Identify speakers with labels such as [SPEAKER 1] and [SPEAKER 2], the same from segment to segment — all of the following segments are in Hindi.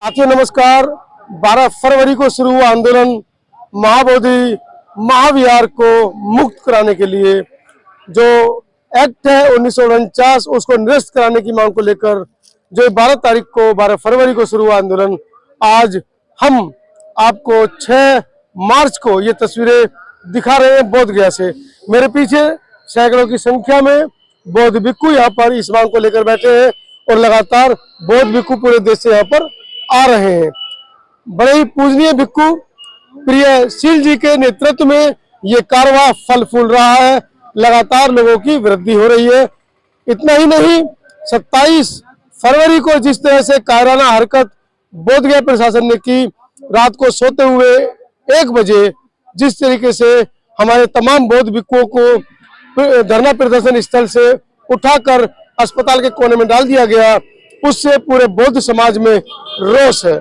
[SPEAKER 1] साथियों नमस्कार। 12 फरवरी को शुरू हुआ आंदोलन महाबोधि महाविहार को मुक्त कराने के लिए जो एक्ट है 1949 उसको निरस्त कराने की मांग को लेकर जो 12 फरवरी को शुरू हुआ आंदोलन, आज हम आपको 6 मार्च को ये तस्वीरें दिखा रहे हैं बोध गया से। मेरे पीछे सैकड़ों की संख्या में बौद्ध भिक्खु यहाँ पर इस मांग को लेकर बैठे हैं और लगातार बौद्ध भिक्खु पूरे देश से यहाँ पर आ रहे हैं। बड़े ही पूजनीय भिक्खु प्रियशील जी के नेतृत्व में ये कारवां फल फूल रहा है, लगातार लोगों की वृद्धि हो रही है। इतना ही नहीं, 27 फरवरी को जिस तरह से कायराना हरकत बोध गया प्रशासन ने की, रात को सोते हुए 1 बजे जिस तरीके से हमारे तमाम बौद्ध भिक्खुओं को धरना प्रदर्शन स्थल से उठाकर अस्पताल के कोने में डाल दिया गया, उससे पूरे बौद्ध समाज में रोष है।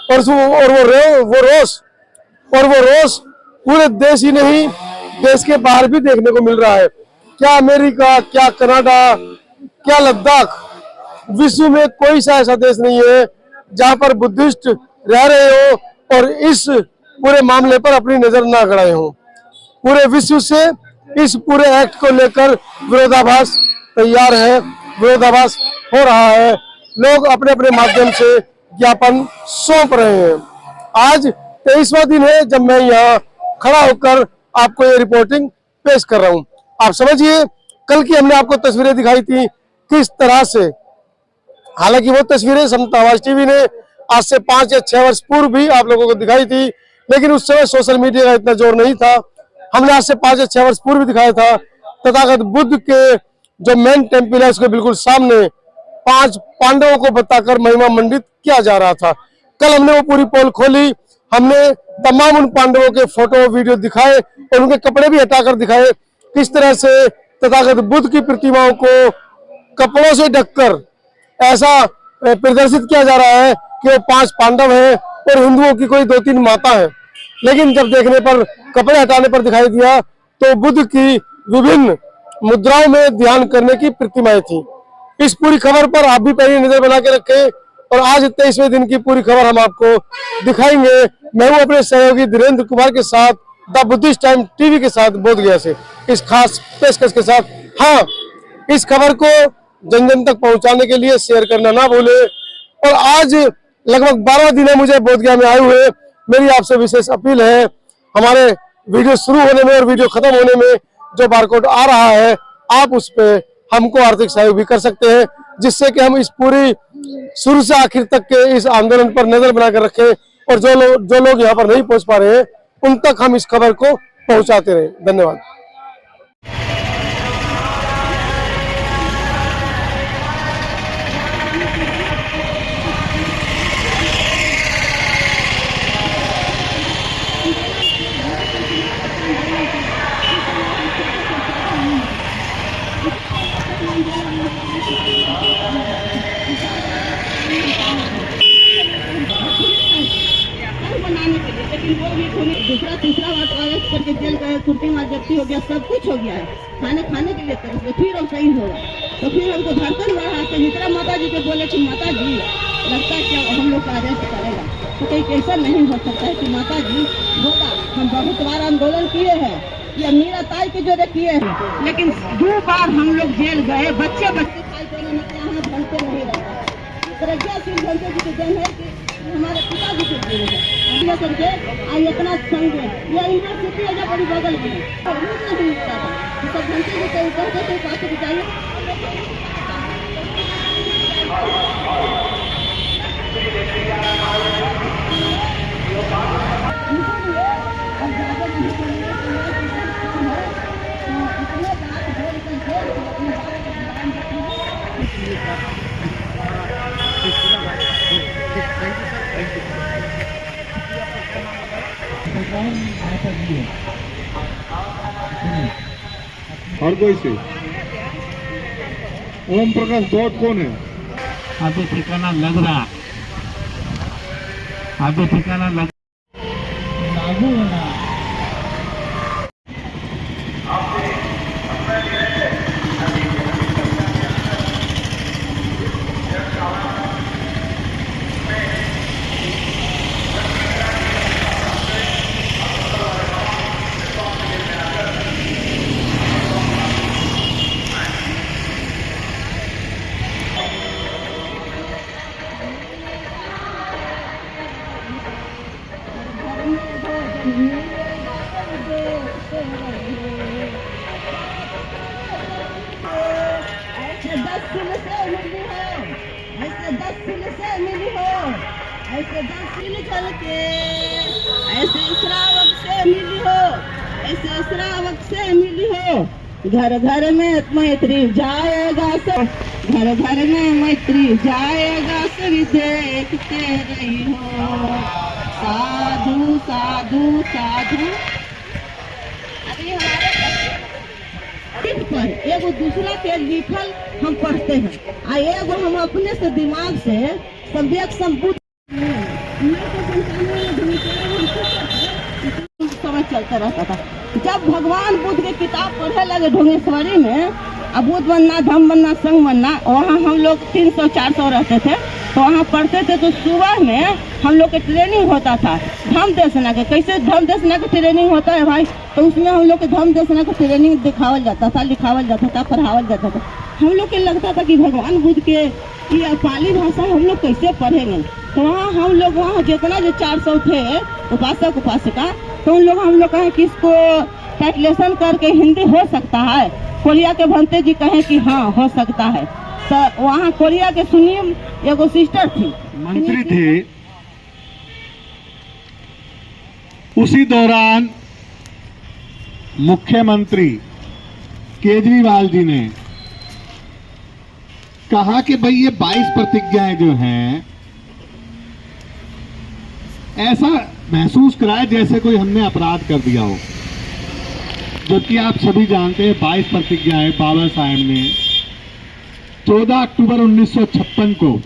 [SPEAKER 1] और वो रोष पूरे देश ही नहीं, देश के बाहर भी देखने को मिल रहा है। क्या अमेरिका, क्या कनाडा, क्या लद्दाख, विश्व में कोई सा ऐसा देश नहीं है जहां पर बुद्धिस्ट रह रहे हो और इस पूरे मामले पर अपनी नजर ना गड़ाए हो। पूरे विश्व से इस पूरे एक्ट को लेकर विरोधाभास तैयार है, विरोधाभास हो रहा है। लोग अपने अपने माध्यम से ज्ञापन सौंप रहे हैं। आज 23वां दिन है जब मैं यहाँ खड़ा होकर आपको ये रिपोर्टिंग पेश कर रहा हूँ। आप समझिए, कल की हमने आपको तस्वीरें दिखाई थी किस तरह से, हालांकि वो तस्वीरें समता आवाज टीवी ने आज से 5 या 6 वर्ष पूर्व भी आप लोगों को दिखाई थी, लेकिन उस समय सोशल मीडिया का इतना जोर नहीं था। हमने आज से 5 या 6 वर्ष पूर्व दिखाया था तथागत बुद्ध के जो मेन टेम्पल है उसके बिल्कुल सामने 5 पांडवों को बताकर महिमा मंडित किया जा रहा था। कल हमने वो पूरी पोल खोली, हमने तमाम उन पांडवों के फोटो वीडियो दिखाए और उनके कपड़े भी हटाकर दिखाए किस तरह से तथागत बुद्ध की प्रतिमाओं को कपड़ों से ढककर ऐसा प्रदर्शित किया जा रहा है कि वो 5 पांडव हैं और हिंदुओं की कोई 2-3 माता है। लेकिन जब देखने पर, कपड़े हटाने पर दिखाई दिया तो बुद्ध की विभिन्न मुद्राओं में ध्यान करने की प्रतिमाएं थी। इस पूरी खबर पर आप भी पहले नजर बना के रखें और आज 23वें दिन की पूरी खबर हम आपको दिखाएंगे। मैं हूं अपने सहयोगी धीरेन्द्र कुमार के साथ, द बुद्धिस्ट टाइम टीवी के साथ बोध गया से, इस खास पेशकश के साथ। हाँ, इस खबर को जन जन तक पहुंचाने के लिए शेयर करना ना भूले। और आज लगभग 12 दिन है मुझे बोध गया में आए हुए। मेरी आपसे विशेष अपील है, हमारे वीडियो शुरू होने में और वीडियो खत्म होने में जो बारकोड आ रहा है, आप उस पर हमको आर्थिक सहयोग भी कर सकते हैं, जिससे कि हम इस पूरी शुरू से आखिर तक के इस आंदोलन पर नजर बनाकर रखें और जो लोग यहाँ पर नहीं पहुंच पा रहे हैं उन तक हम इस खबर को पहुंचाते रहें। धन्यवाद।
[SPEAKER 2] दूसरा तीसरा बात अरेस्ट करके जेल गए, छुट्टी मार जब्ती हो गया, सब कुछ हो गया है। खाने के लिए तरफ से फिर हम सही होगा तो फिर हमको धड़कन बढ़ा के मित्रा माता जी को बोले कि माता जी लगता है क्या हम लोग का अरेस्ट करेगा, तो कहीं कैसा नहीं हो सकता है कि माता जी होगा। हम बहुत बार आंदोलन किए हैं, या मीरा ताई के जो किए हैं, लेकिन 2 बार हम लोग जेल गए। बच्चे खाई देने निकले हैं, घंटे नहीं रहता। प्रज्ञाशील घंटे जी के जन है कि हमारे पिताजी के लिए है करके आज इतना संग यह यूनिवर्सिटी है जो बड़ी बगल में नहीं मिलता था, सब घंटे जी के ऊपर के पास चाहिए।
[SPEAKER 3] और कोई से ओम प्रकाश गौड कौन है?
[SPEAKER 4] अभी ठिकाना लग रहा, अभी ठिकाना लग लागू होना।
[SPEAKER 2] ऐसे 10 किलो से मिली हो, ऐसे 10 किलो से मिली हो, ऐसे 10 किलो चल के, ऐसे श्रावक से मिली हो, ऐसे श्रावक से मिली हो। घर घर में मैत्री जाएगा सब, घर घर में मैत्री जाएगा सभी देखते रही हो। साधु साधु साधु। अभी हमारे पर एगो दूसरा के लिखल हम पढ़ते हैं, आ एगो हम अपने से दिमाग से सम्यक संबुद्ध समय चलता रहता था। जब भगवान बुद्ध के किताब पढ़े लगे ढोंगेश्वरी में, अब बुद्ध बनना, धम्म बनना, संघ बनना, वहाँ हम लोग 300-400 रहते थे, तो वहाँ पढ़ते थे। तो सुबह में हम लोग के ट्रेनिंग होता था धम्म देशना के। कैसे धम्म देशना का ट्रेनिंग होता है भाई? तो उसमें हम लोग के धम्म देशना का ट्रेनिंग दिखावल जाता था, लिखावल जाता था, पढ़ावल जाता था। हम लोग के लगता था कि भगवान बुद्ध के ये पाली भाषा हम लोग कैसे पढ़ेंगे। तो वहाँ हम लोग वहाँ जितना जो 400 थे उपासक उपासिका, तो उन लोग हम लोग कहें कि इसको ट्रांसलेशन करके हिंदी हो सकता है। कोरिया के भंते जी कहें कि हाँ हो सकता है। तो वहाँ कोरिया के सुनीम एगो सिस्टर थी,
[SPEAKER 3] मंत्री थे। उसी दौरान मुख्यमंत्री केजरीवाल जी ने कहा कि भाई ये 22 प्रतिज्ञाएं जो हैं, ऐसा महसूस कराया जैसे कोई हमने अपराध कर दिया हो। जबकि आप सभी जानते हैं 22 प्रतिज्ञाएं बाबा साहेब ने 14 अक्टूबर 1956 को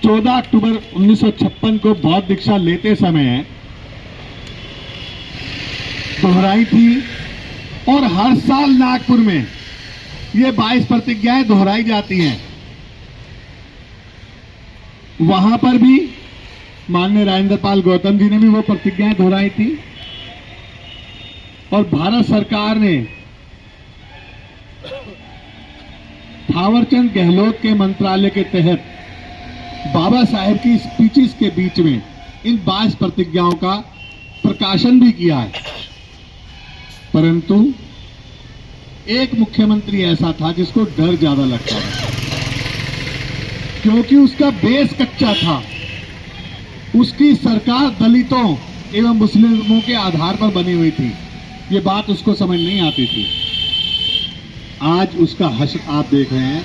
[SPEAKER 3] 14 अक्टूबर 1956 को बौद्ध दीक्षा लेते समय दोहराई थी। और हर साल नागपुर में ये 22 प्रतिज्ञाएं दोहराई जाती हैं। वहां पर भी माननीय राजेंद्र पाल गौतम जी ने भी वो प्रतिज्ञाएं दोहराई थी। और भारत सरकार ने थावरचंद गहलोत के मंत्रालय के तहत बाबा साहेब की स्पीचेस के बीच में इन 22 प्रतिज्ञाओं का प्रकाशन भी किया है। परंतु एक मुख्यमंत्री ऐसा था जिसको डर ज्यादा लगता था, क्योंकि उसका बेस कच्चा था। उसकी सरकार दलितों एवं मुस्लिमों के आधार पर बनी हुई थी। ये बात उसको समझ नहीं आती थी। आज उसका हश्र आप देख रहे हैं।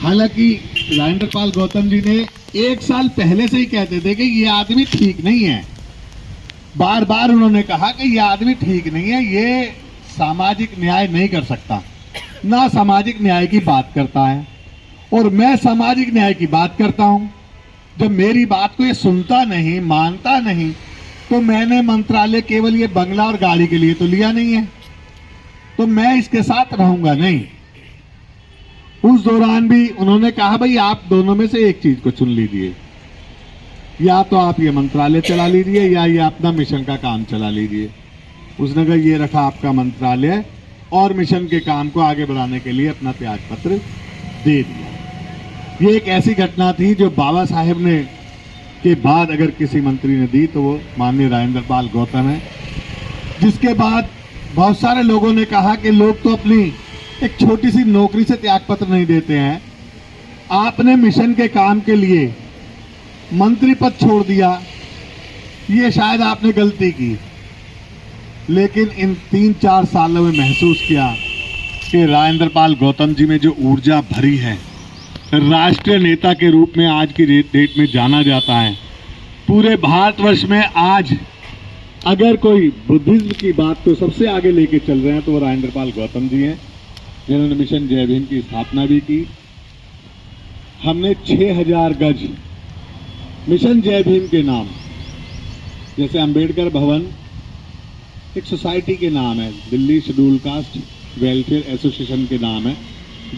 [SPEAKER 3] हालांकि राजेंद्र पाल गौतम जी ने 1 साल पहले से ही कहते थे कि ये आदमी ठीक नहीं है। बार बार उन्होंने कहा कि ये आदमी ठीक नहीं है, ये सामाजिक न्याय नहीं कर सकता, ना सामाजिक न्याय की बात करता है। और मैं सामाजिक न्याय की बात करता हूं। जब मेरी बात को ये सुनता नहीं, मानता नहीं, तो मैंने मंत्रालय केवल ये बंगला और गाड़ी के लिए तो लिया नहीं है, तो मैं इसके साथ रहूंगा नहीं। उस दौरान भी उन्होंने कहा भाई आप दोनों में से एक चीज को चुन लीजिए, या तो आप ये मंत्रालय चला लीजिए या ये अपना मिशन का काम चला लीजिए। उसने कहा ये रखा आपका मंत्रालय और मिशन के काम को आगे बढ़ाने के लिए अपना त्याग पत्र दे दिया। ये एक ऐसी घटना थी जो बाबा साहेब ने के बाद अगर किसी मंत्री ने दी तो वो माननीय राजेंद्र पाल गौतम है। जिसके बाद बहुत सारे लोगों ने कहा कि लोग तो अपनी एक छोटी सी नौकरी से त्यागपत्र नहीं देते हैं, आपने मिशन के काम के लिए मंत्री पद छोड़ दिया, ये शायद आपने गलती की। लेकिन इन 3-4 सालों में महसूस किया कि राजेंद्र पाल गौतम जी में जो ऊर्जा भरी है, राष्ट्रीय नेता के रूप में आज की डेट में जाना जाता है। पूरे भारतवर्ष में आज अगर कोई बुद्धिज्म की बात को सबसे आगे लेके चल रहे हैं तो वो राजेंद्र पाल गौतम जी हैं, जिन्होंने मिशन जय भीम की स्थापना भी की। हमने 6000 गज मिशन जय भीम के नाम, जैसे अंबेडकर भवन एक सोसाइटी के नाम है, Delhi schedule caste welfare association के नाम है,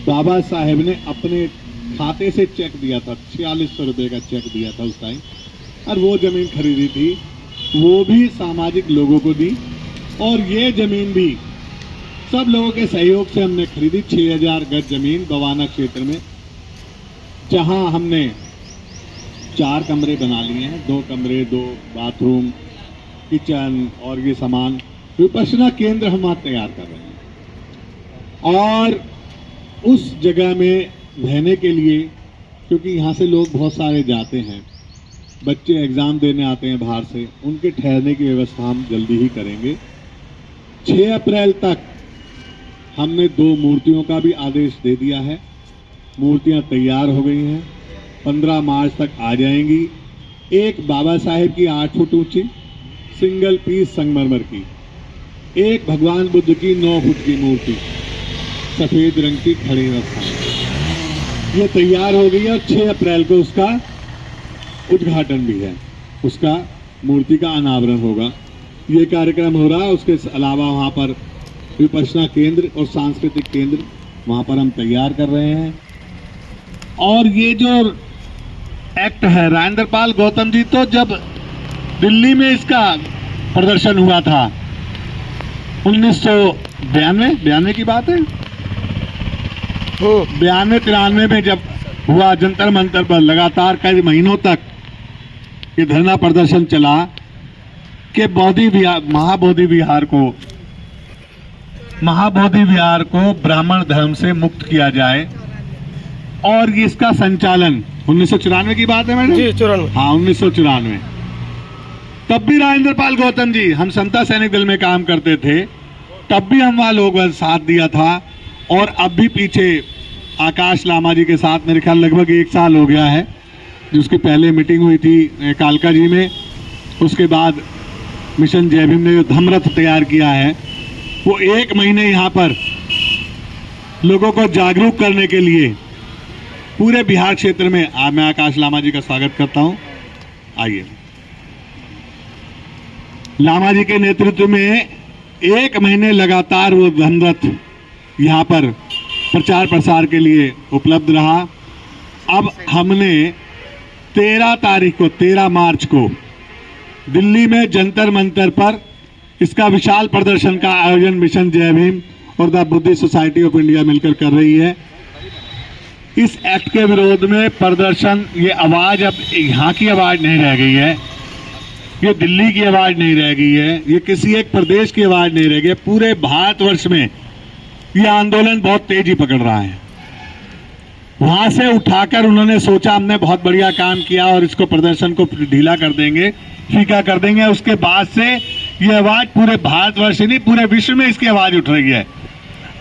[SPEAKER 3] बाबा साहेब ने अपने खाते से चेक दिया था, 4600 रुपये का चेक दिया था उस टाइम, और वो जमीन खरीदी थी, वो भी सामाजिक लोगों को दी। और ये जमीन भी सब लोगों के सहयोग से हमने खरीदी, 6000 गज जमीन बवाना क्षेत्र में, जहां हमने 4 कमरे बना लिए हैं, 2 कमरे, 2 बाथरूम, किचन और ये सामान विपश्यना केंद्र हम वहाँ तैयार कर रहे हैं। और उस जगह में रहने के लिए, क्योंकि यहाँ से लोग बहुत सारे जाते हैं, बच्चे एग्ज़ाम देने आते हैं बाहर से, उनके ठहरने की व्यवस्था हम जल्दी ही करेंगे। 6 अप्रैल तक हमने 2 मूर्तियों का भी आदेश दे दिया है। मूर्तियां तैयार हो गई हैं, 15 मार्च तक आ जाएंगी। एक बाबा साहेब की 8 फुट ऊंची सिंगल पीस संगमरमर की, एक भगवान बुद्ध की 9 फुट की मूर्ति सफेद रंग की खड़ी अवस्था में, ये तैयार हो गई है। और 6 अप्रैल को उसका उद्घाटन भी है, उसका मूर्ति का अनावरण होगा। ये कार्यक्रम हो रहा है। उसके अलावा वहाँ पर विपश्यना केंद्र और सांस्कृतिक केंद्र वहाँ पर हम तैयार कर रहे हैं। और ये जो एक्ट है राजेंद्रपाल गौतम जी, तो जब दिल्ली में इसका प्रदर्शन हुआ था 1992 की बात है, 92-93 में जब हुआ, जंतर मंतर पर लगातार कई महीनों तक ये धरना प्रदर्शन चला कि महाबोधि विहार को ब्राह्मण धर्म से मुक्त किया जाए। और इसका संचालन 1994 की बात है मैडम
[SPEAKER 1] जी, 94।
[SPEAKER 3] हाँ, 1994। तब भी राजेंद्रपाल गौतम जी, हम समता सैनिक दल में काम करते थे, तब भी हम वहाँ लोगों का साथ दिया था। और अब भी पीछे आकाश लामा जी के साथ मेरे ख्याल लगभग 1 साल हो गया है, जिसकी पहले मीटिंग हुई थी कालका जी में। उसके बाद मिशन जय भीम ने जो धम्मरथ तैयार किया है, वो 1 महीने यहाँ पर लोगों को जागरूक करने के लिए पूरे बिहार क्षेत्र में। मैं आकाश लामा जी का स्वागत करता हूँ। आइए। लामा जी के नेतृत्व में 1 महीने लगातार वो धम्मरथ यहाँ पर प्रचार प्रसार के लिए उपलब्ध रहा। अब हमने 13 मार्च को दिल्ली में जंतर मंतर पर इसका विशाल प्रदर्शन का आयोजन मिशन जय भीम और the Buddhist society of India मिलकर कर रही है। इस एक्ट के विरोध में प्रदर्शन, ये आवाज अब यहाँ की आवाज नहीं रह गई है, ये दिल्ली की आवाज नहीं रह गई है, ये किसी एक प्रदेश की आवाज नहीं रह गई है। पूरे भारतवर्ष में ये आंदोलन बहुत तेजी पकड़ रहा है। वहां से उठाकर उन्होंने सोचा हमने बहुत बढ़िया काम किया और इसको प्रदर्शन को ढीला कर देंगे, फीका कर देंगे। उसके बाद से ये आवाज पूरे भारतवर्ष ही नहीं, पूरे विश्व में इसकी आवाज उठ रही है।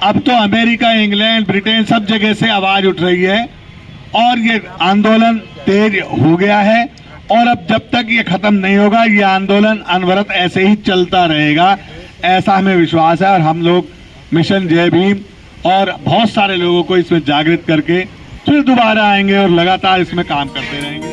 [SPEAKER 3] अब तो अमेरिका, इंग्लैंड, ब्रिटेन सब जगह से आवाज उठ रही है और ये आंदोलन तेज हो गया है। और अब जब तक ये खत्म नहीं होगा, ये आंदोलन अनवरत ऐसे ही चलता रहेगा, ऐसा हमें विश्वास है। और हम लोग मिशन जय भीम और बहुत सारे लोगों को इसमें जागृत करके फिर दोबारा आएंगे और लगातार इसमें काम करते रहेंगे।